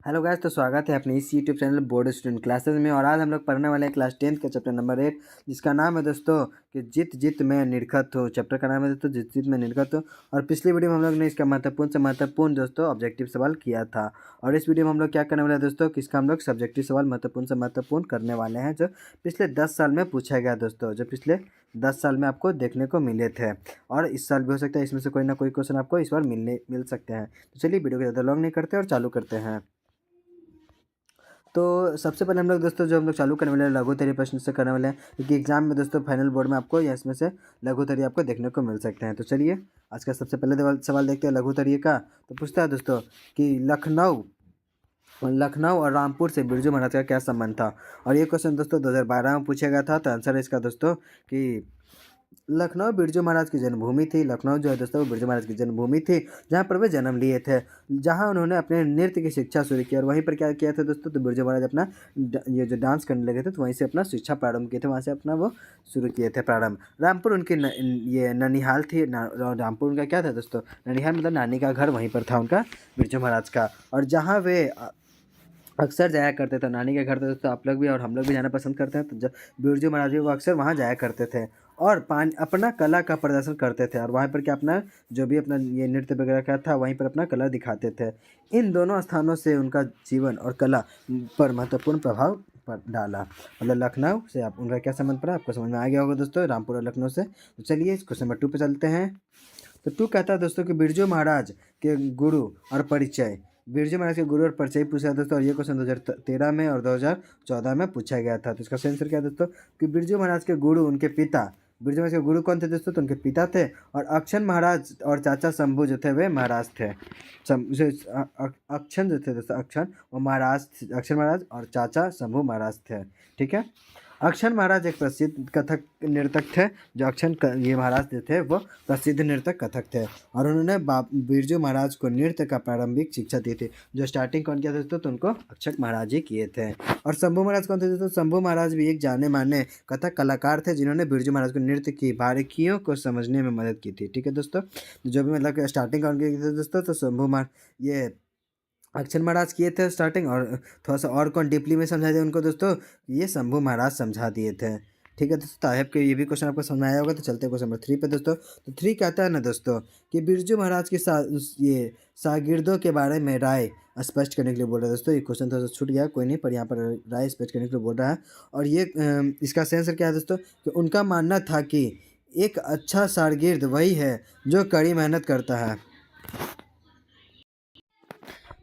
Hello guys, तो स्वागत है अपने इस YouTube channel board student classes में। और आज हम लोग पढ़ने वाले हैं क्लास 10th का चैप्टर नंबर 8, जिसका नाम है दोस्तों कि जित जित में निरखत हो। चैप्टर का नाम है दोस्तों जित जित में निरखत हो। और पिछली वीडियो में हम लोग ने इसका महत्वपूर्ण दोस्तों ऑब्जेक्टिव सवाल किया था। और इस वीडियो में हम लोग क्या करने वाले हैं दोस्तों कि इसका हम लोग सब्जेक्टिव सवाल महत्वपूर्ण से महत्वपूर्ण करने वाले हैं, जो पिछले 10 साल में पूछा गया दोस्तों, जो पिछले 10 साल में आपको देखने को मिले थे। और इस साल भी हो सकता है, इसमें से कोई ना कोई क्वेश्चन आपको इस बार मिल सकते हैं। तो चलिए वीडियो को ज़्यादा लॉन्ग नहीं करते और चालू करते हैं। तो सबसे पहले हम लोग दोस्तों जो हम लोग चालू करने वाले हैं लघुत्तरीय प्रश्न से करने वाले हैं, क्योंकि एग्जाम में दोस्तों फाइनल बोर्ड में आपको या इसमें से लघुत्तरीय आपको देखने को मिल सकते हैं। तो चलिए आज का सबसे पहले सवाल देखते हैं लघुत्तरीय का। तो पूछता है दोस्तों कि लखनऊ और रामपुर से बिरजू महाराज का क्या संबंध था। और ये क्वेश्चन दोस्तों 2012 में पूछा गया था। तो आंसर है इसका दोस्तों कि लखनऊ बिरजू महाराज की जन्मभूमि थी। लखनऊ जो है दोस्तों वो बिरजू महाराज की जन्मभूमि थी, जहाँ पर वे जन्म लिए थे, जहाँ उन्होंने अपने नृत्य की शिक्षा शुरू की। और वहीं पर क्या किया था दोस्तों, तो बिरजू महाराज अपना ये जो डांस करने लगे थे, तो वहीं से अपना शिक्षा प्रारंभ किए थे, वहाँ से अपना वो शुरू किए थे प्रारंभ। रामपुर उनकी ये ननिहाल थी। रामपुर उनका क्या था दोस्तों, ननिहाल मतलब नानी का घर वहीं पर था उनका, बिरजू महाराज का। और जहाँ वे अक्सर जाया करते थे, नानी के घर थे दोस्तों, आप लोग भी और हम लोग भी जाना पसंद करते हैं। तो जब बिरजू महाराज भी वो अक्सर वहाँ जाया करते थे और अपना कला का प्रदर्शन करते थे। और वहाँ पर क्या अपना जो भी अपना ये नृत्य वगैरह का था, वहीं पर अपना कला दिखाते थे। इन दोनों स्थानों से उनका जीवन और कला पर महत्वपूर्ण प्रभाव पर डाला। मतलब लखनऊ से आप उनका क्या संबंध पड़ा, आपको समझ में आ गया होगा दोस्तों, रामपुर और लखनऊ से। तो चलिए क्वेश्चन नंबर 2 पे चलते हैं। तो 2 कहता है दोस्तों कि बिरजू महाराज के गुरु और परिचय। बिरजू महाराज के गुरु और परिचय पूछा है दोस्तों। और ये क्वेश्चन 2013 में और 2014 में पूछा गया था। तो इसका सही आंसर क्या है दोस्तों कि बिरजू महाराज के गुरु उनके पिता। बिरजू महाराज के गुरु कौन थे दोस्तों, तो उनके पिता थे। और अक्षन महाराज और चाचा शंभू जो थे वे महाराज थे। अक्षन जो थे दोस्तों, अक्षन वो महाराज, अक्षन महाराज और चाचा शंभू महाराज थे। ठीक है। अक्षन महाराज एक प्रसिद्ध कथक नर्तक थे। जो ये महाराज जो थे वो प्रसिद्ध नर्तक कथक थे। और उन्होंने बिरजू महाराज को नृत्य का प्रारंभिक शिक्षा दी थी। जो स्टार्टिंग कौन किया था दोस्तों, तो उनको अक्षक महाराज ही किए थे। और शंभू महाराज कौन थे दोस्तों, शंभू महाराज भी एक जाने माने कथक कलाकार थे, जिन्होंने बिरजू महाराज को नृत्य की बारीकियों को समझने में मदद की थी। ठीक है दोस्तों, जो भी मतलब स्टार्टिंग कौन की थी दोस्तों, तो शंभू महाराज ये अक्षर महाराज किए थे स्टार्टिंग। और थोड़ा सा और कौन डीपली में समझा दिया उनको दोस्तों, ये शंभू महाराज समझा दिए थे। ठीक है दोस्तों, आई होप कि ये भी क्वेश्चन आपको समझ में आया होगा। तो चलते हैं क्वेश्चन नंबर 3 पे दोस्तों। तो 3 कहता है ना दोस्तों कि बिरजू महाराज के ये शागिर्दों के बारे में राय स्पष्ट करने के लिए बोल रहा है दोस्तों। ये क्वेश्चन थोड़ा सा छूट गया, कोई नहीं, पर यहाँ पर राय स्पष्ट करने के लिए बोल रहा है। और ये इसका सही आंसर क्या है दोस्तों कि उनका मानना था कि एक अच्छा शागिर्द वही है जो कड़ी मेहनत करता है।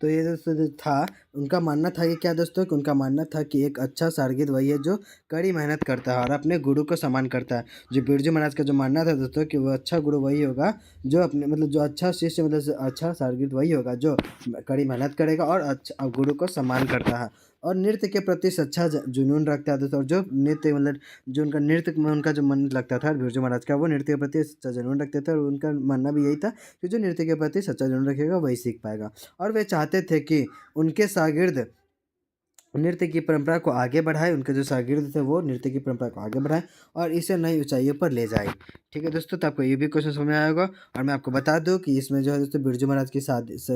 तो ये दोस्तों जो था उनका मानना था कि क्या दोस्तों कि उनका मानना था कि एक अच्छा शागिर्द वही है जो कड़ी मेहनत करता है और अपने गुरु को सम्मान करता है। जो बिरजू महाराज का जो मानना था दोस्तों कि वो अच्छा गुरु वही होगा जो अपने मतलब जो अच्छा शिष्य मतलब अच्छा शागिर्द वही होगा जो कड़ी मेहनत करेगा और अच्छा गुरु को सम्मान करता है और नृत्य के प्रति सच्चा जुनून रखता है दोस्तों। और जो नृत्य मतलब जो उनका नृत्य में उनका जो मन लगता था बिरजू महाराज का, वो नृत्य के प्रति सच्चा जुनून रखते थे। और उनका मानना भी यही था कि जो नृत्य के प्रति सच्चा जुनून रखेगा वही सीख पाएगा। और वे चाहते थे कि उनके शागिर्द नृत्य की परंपरा को आगे बढ़ाए, उनके जो शागिर्द थे वो नृत्य की परंपरा को आगे बढ़ाए और इसे नई ऊंचाइयों पर ले जाए। ठीक है दोस्तों, तो आपको ये भी क्वेश्चन समझ में आया होगा। और मैं आपको बता दूं कि इसमें जो है दोस्तों बिरजू महाराज की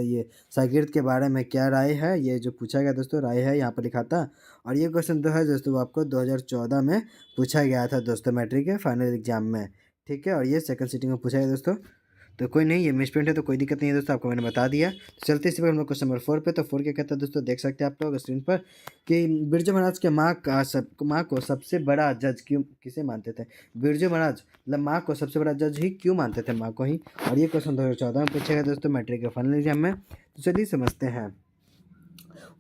ये शागिर्द के बारे में क्या राय है, ये जो पूछा गया दोस्तों राय है यहाँ पर लिखा था। और ये क्वेश्चन जो है दोस्तों वो आपको 2014 में पूछा गया था दोस्तों, मैट्रिक के फाइनल एग्जाम में। ठीक है, और ये सेकंड सिटिंग में पूछा गया दोस्तों। तो कोई नहीं, ये मिसप्रिंट है तो कोई दिक्कत नहीं है दोस्तों, आपको मैंने बता दिया। तो चलते इसी पर हम लोग क्वेश्चन नंबर 4 पे। तो 4 क्या कहता है दोस्तों, देख सकते हैं आप लोग स्क्रीन पर कि बिरजू महाराज के माँ को सबसे बड़ा जज क्यों किसे मानते थे। बिरजू महाराज मतलब माँ को सबसे बड़ा जज ही क्यों मानते थे, माँ को ही। और ये क्वेश्चन 2014 में पूछा गया दोस्तों मैट्रिक के फाइनल एग्जाम में। तो चलिए समझते हैं।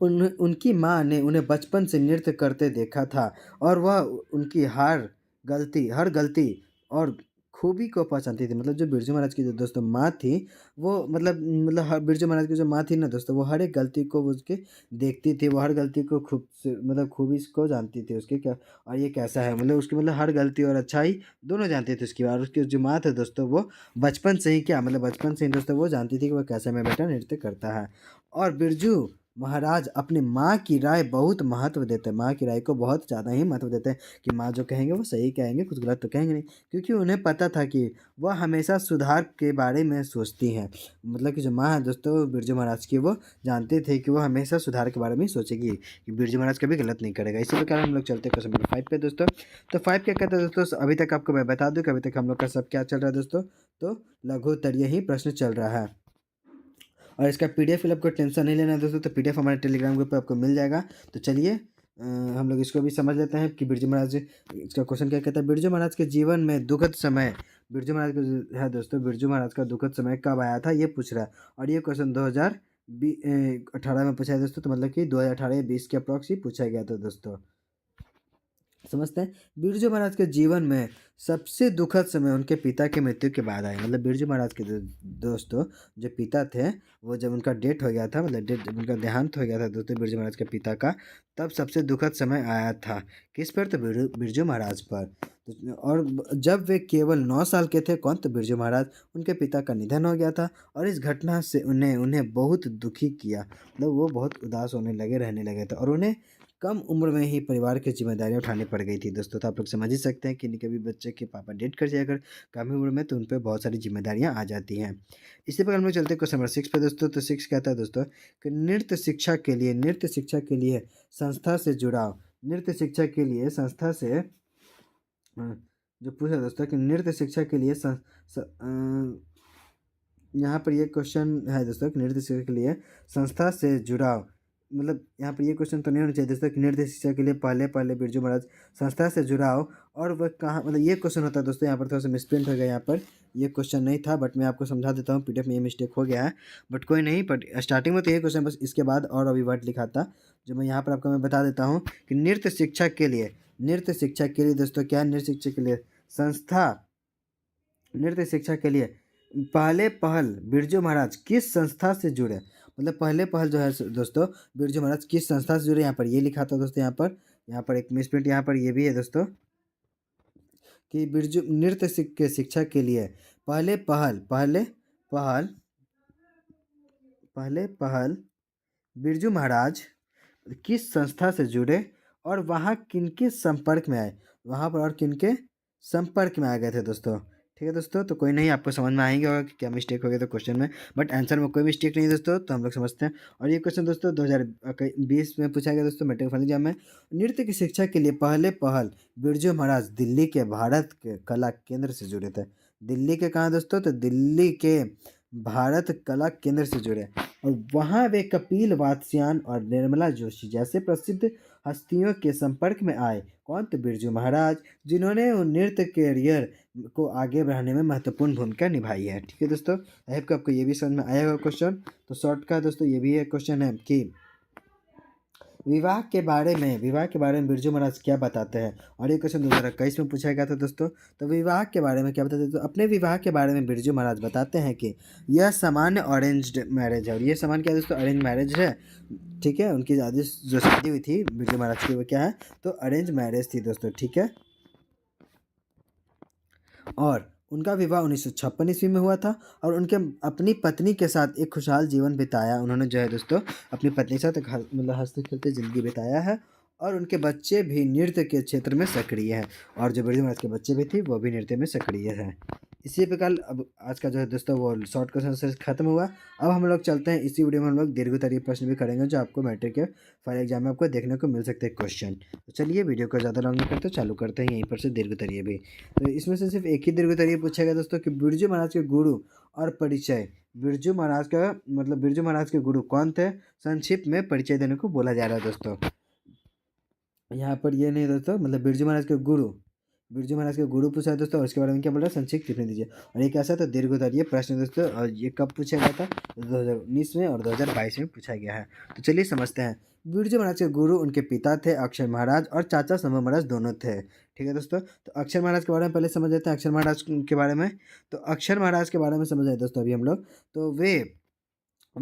उनकी माँ ने उन्हें बचपन से नृत्य करते देखा था और वह उनकी हर गलती और खूबी को पहचानती थी। मतलब जो बिरजू महाराज की जो दोस्तों माँ थी वो मतलब हर बिरजू महाराज की जो माँ थी ना दोस्तों, वो हर एक गलती को वो उसके देखती थी, वो हर गलती को खूब से मतलब खूबी को जानती थी उसके क्या और ये कैसा है, मतलब उसकी मतलब हर गलती और अच्छाई दोनों जानती थी उसकी। और उसकी जो माँ थे दोस्तों वो बचपन से ही क्या मतलब बचपन से ही दोस्तों वो जानती थी कि वो कैसे में बेटा नृत्य करता है। और बिरजू महाराज अपनी माँ की राय बहुत महत्व देते हैं, माँ की राय को बहुत ज़्यादा ही महत्व देते हैं कि माँ जो कहेंगे वो सही कहेंगे, कुछ गलत तो कहेंगे नहीं, क्योंकि उन्हें पता था कि वह हमेशा सुधार के बारे में सोचती हैं। मतलब कि जो माँ है दोस्तों बिरजू महाराज की, वो जानते थे कि वो हमेशा सुधार के बारे में ही सोचेगी, कि बिरजू महाराज कभी गलत नहीं करेगा। इसी प्रकार हम लोग चलते हैं क्वेश्चन नंबर 5 पे दोस्तों। तो 5 क्या कहता है दोस्तों, अभी तक आपको मैं बता दूँ कि अभी तक हम लोग का सब क्या चल रहा है दोस्तों, तो लघु उत्तरीय ही प्रश्न चल रहा है। और इसका पीडीएफ फिल आपको टेंशन नहीं लेना है दोस्तों, तो पीडीएफ हमारे टेलीग्राम ग्रुप पे आपको मिल जाएगा। तो चलिए हम लोग इसको भी समझ लेते हैं कि बिरजू महाराज, इसका क्वेश्चन क्या कहता है, बिरजू महाराज के जीवन में दुखद समय, बिरजू महाराज का जो है दोस्तों, बिरजू महाराज का दुखद समय कब आया था ये पूछ रहा है। और ये क्वेश्चन 2018 में पूछा है दोस्तों, तो मतलब कि 2018 या 20 के अप्रॉक्स ही पूछा गया था दोस्तों। समझते हैं, बिरजू महाराज के जीवन में सबसे दुखद समय उनके पिता की मृत्यु के बाद आया। मतलब बिरजू महाराज के दोस्तों जो पिता थे, वो जब उनका डेथ हो गया था, मतलब डेथ जब उनका देहांत हो गया था दोस्तों बिरजू महाराज के पिता का, तब सबसे दुखद समय आया था। किस पर, तो बिरजू महाराज पर। और जब वे केवल 9 साल के थे, कौन, तो बिरजू महाराज, उनके पिता का निधन हो गया था। और इस घटना से उन्हें उन्हें बहुत दुखी किया, मतलब वो बहुत उदास होने लगे, रहने लगे थे, और उन्हें कम उम्र में ही परिवार की जिम्मेदारियां उठानी पड़ गई थी दोस्तों। तो आप लोग समझ ही सकते हैं कि कभी बच्चे के पापा डेट कर जाए अगर कम उम्र में, तो उन पर बहुत सारी जिम्मेदारियां आ जाती हैं। इसी प्रकार हम लोग चलते हैं क्वेश्चन नंबर 6 पे दोस्तों। तो 6 कहता है दोस्तों कि नृत्य शिक्षा के लिए संस्था से जुड़ाव, नृत्य शिक्षा के लिए संस्था से जो पूछा दोस्तों कि नृत्य शिक्षा के लिए यहाँ पर ये क्वेश्चन है दोस्तों कि नृत्य शिक्षा के लिए संस्था से जुड़ाव, मतलब यहाँ पर ये क्वेश्चन तो नहीं होना चाहिए दोस्तों कि नृत्य शिक्षा के लिए पहले पहले बिरजू महाराज संस्था से जुड़ाव, और वह कहाँ, मतलब ये क्वेश्चन होता है दोस्तों, यहाँ पर थोड़ा सा मिसप्रिंट हो गया, यहाँ पर ये क्वेश्चन नहीं था, बट मैं आपको समझा देता हूँ, पीडीएफ में ये मिस्टेक हो गया है, बट कोई नहीं। बट स्टार्टिंग में तो ये क्वेश्चन, बस इसके बाद और अभी वर्ड लिखा था, जो मैं यहाँ पर आपको मैं बता देता हूँ कि नृत्य शिक्षा के लिए दोस्तों क्या, नृत्य शिक्षा के लिए संस्था, नृत्य शिक्षा के लिए पहले पहल बिरजू महाराज किस संस्था से जुड़े, मतलब पहले पहल जो है दोस्तों बिरजू महाराज किस संस्था से जुड़े, यहाँ पर ये लिखा था दोस्तों, यहाँ पर एक मिसप्रिंट यहाँ पर ये भी है दोस्तों कि बिरजू नृत्य के शिक्षा के लिए पहल पहले पहल बिरजू महाराज किस संस्था से जुड़े और वहाँ किनके संपर्क में आए, वहाँ पर और किनके संपर्क में आ गए थे दोस्तों। ठीक है दोस्तों, तो कोई नहीं, आपको समझ में आएंगे होगा कि क्या मिस्टेक हो गया था क्वेश्चन में, बट आंसर में कोई मिस्टेक नहीं है दोस्तों, तो हम लोग समझते हैं। और ये क्वेश्चन दोस्तों 2020 में पूछा गया दोस्तों, मैट्रिक फाइनल एग्जाम में। नृत्य की शिक्षा के लिए पहले पहल बिरजू महाराज दिल्ली के भारत के कला केंद्र से जुड़े थे। दिल्ली के कहाँ दोस्तों, तो दिल्ली के भारत कला केंद्र से जुड़े, और वहाँ वे कपिल वात्स्यायन और निर्मला जोशी जैसे प्रसिद्ध हस्तियों के संपर्क में आए। कौन, तो बिरजू महाराज, जिन्होंने नृत्य कैरियर को आगे बढ़ाने में महत्वपूर्ण भूमिका निभाई है। ठीक है दोस्तों, आई होप कि आपको ये भी समझ में आया होगा क्वेश्चन। तो शॉर्ट का दोस्तों ये भी एक क्वेश्चन है कि विवाह के बारे में बिरजू महाराज क्या बताते हैं। और ये क्वेश्चन 2021 में पूछा गया था दोस्तों। तो विवाह के बारे में क्या बताते हैं, तो अपने विवाह के बारे में बिरजू महाराज बताते हैं कि यह सामान्य अरेंज्ड मैरिज है, और ये सामान्य क्या है दोस्तों, अरेंज मैरिज है। ठीक है, उनकी जो शादी हुई थी बिरजू महाराज की, वो क्या है, तो अरेंज मैरिज थी दोस्तों। ठीक है, और उनका विवाह 1956 ईस्वी में हुआ था, और उनके अपनी पत्नी के साथ एक खुशहाल जीवन बिताया। उन्होंने जो है दोस्तों अपनी पत्नी के साथ एक मतलब हंसते खेलते ज़िंदगी बिताया है, और उनके बच्चे भी नृत्य के क्षेत्र में सक्रिय हैं, और जो बिरजू महाराज के बच्चे भी थे वो भी नृत्य में सक्रिय हैं। इसी प्रकार अब आज का जो है दोस्तों वो शॉर्ट क्वेश्चन आंसर खत्म हुआ। अब हम लोग चलते हैं, इसी वीडियो में हम लोग दीर्घोत्तरीय प्रश्न भी करेंगे, जो आपको मैट्रिक के फाइनल एग्जाम में आपको देखने को मिल सकते हैं क्वेश्चन। तो चलिए वीडियो को ज़्यादा लॉन्ग नहीं करते, चालू करते हैं यहीं पर से दीर्घोत्तरीय भी। तो इसमें से सिर्फ एक ही दीर्घोत्तरीय पूछेगा दोस्तों कि बिरजू महाराज के गुरु और परिचय। बिरजू महाराज का मतलब बिरजू महाराज के गुरु कौन थे, संक्षिप्त में परिचय देने को बोला जा रहा है दोस्तों। यहाँ पर ये नहीं दोस्तों, मतलब बिरजू महाराज के गुरु पूछा है दोस्तों, और इसके बारे में क्या बोल रहा है, संक्षिप्त टिप्पणी दीजिए। और ये कैसा था, दीर्घोत्तरीय प्रश्न दोस्तों, और ये कब पूछा गया था, 2019 में और 2022 में पूछा गया है। तो चलिए समझते हैं। बिरजू महाराज के गुरु उनके पिता थे अक्षर महाराज, और चाचा शंभू महाराज दोनों थे। ठीक है दोस्तों, तो अक्षर महाराज के बारे में पहले समझ लेते हैं। अक्षर महाराज के बारे में, तो अक्षर महाराज के बारे में समझ आए दोस्तों अभी हम लोग। तो वे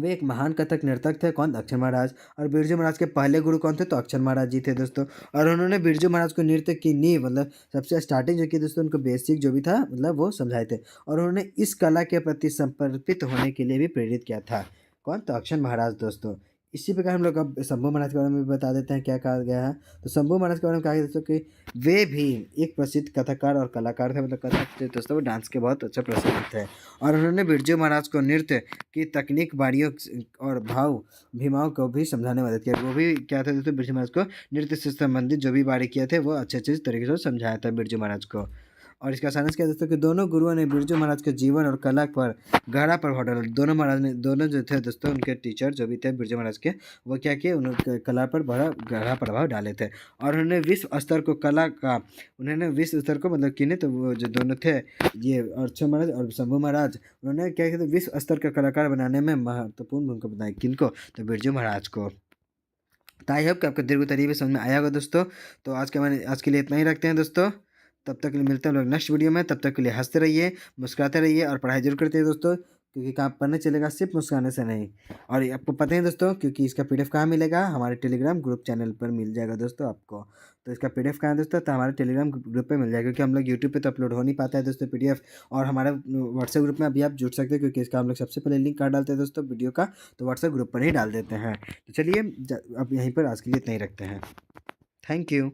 एक महान कथक नर्तक थे, कौन, अक्षर महाराज। और बिरजू महाराज के पहले गुरु कौन थे, तो अक्षर महाराज जी थे दोस्तों। और उन्होंने बिरजू महाराज को नृत्य की नींव, मतलब सबसे स्टार्टिंग जो की दोस्तों, उनको बेसिक जो भी था मतलब वो समझाए थे, और उन्होंने इस कला के प्रति समर्पित होने के लिए भी प्रेरित किया था। कौन, तो अक्षर महाराज दोस्तों। इसी प्रकार हम लोग अब शंभू महाराज के बारे में भी बता देते हैं क्या कहा गया है। तो शंभू महाराज के बारे में कहा गया दोस्तों कि वे भी एक प्रसिद्ध कथाकार और कलाकार थे, मतलब कथक थे दोस्तों, वो डांस के बहुत अच्छा प्रसिद्ध थे। और उन्होंने बिरजू महाराज को नृत्य की तकनीक, बारियों और भाव भीमाओं को भी समझाने में मदद किया। वो भी क्या था दोस्तों, बिरजू महाराज को नृत्य से संबंधित जो भी बारीकियाँ थे वो अच्छे अच्छे तरीके से समझाया था बिरजू महाराज को। और इसका सारांश क्या है दोस्तों कि दोनों गुरुओं ने बिरजू महाराज के जीवन और कला पर गहरा प्रभाव डाला। दोनों महाराज ने, दोनों जो थे दोस्तों, उनके टीचर जो भी थे बिरजू महाराज के, वो क्या किए, उन्होंने कला पर बड़ा गहरा प्रभाव डाले थे। और उन्होंने विश्व स्तर को कला का, उन्होंने विश्व स्तर को मतलब किने, तो वो जो दोनों थे, ये अर्जुन महाराज और शंभू महाराज, उन्होंने क्या किया, विश्व स्तर का कलाकार बनाने में महत्वपूर्ण भूमिका बताई। किनको? तो बिरजू महाराज को। तो आई होप कि आपको दीर्घ तरीके समझ में आया होगा दोस्तों। तो आज के लिए इतना ही रखते हैं दोस्तों। तब तक के लिए मिलते हैं हम लोग नेक्स्ट वीडियो में। तब तक के लिए हंसते रहिए, मुस्कुराते रहिए और पढ़ाई जरूर करते रहिए दोस्तों, क्योंकि काम पढ़ने चलेगा सिर्फ मुस्कुराने से नहीं। और ये आपको पता है दोस्तों, क्योंकि इसका पीडीएफ कहाँ मिलेगा, हमारे टेलीग्राम ग्रुप चैनल पर मिल जाएगा दोस्तों आपको। तो इसका पीडीएफ कहाँ है दोस्तों, तो हमारे टेलीग्राम ग्रुप पे मिल जाएगा, क्योंकि हम लोग यूट्यूब पे तो अपलोड हो नहीं पाता है दोस्तों पीडीएफ। और हमारे व्हाट्सएप ग्रुप में अभी आप जुड़ सकते हैं, क्योंकि इसका हम लोग सबसे पहले लिंक कर डालते हैं दोस्तों वीडियो का, तो व्हाट्सएप ग्रुप पर ही डाल देते हैं। तो चलिए अब यहीं पर आज के लिए इतना ही रखते हैं। Thank you.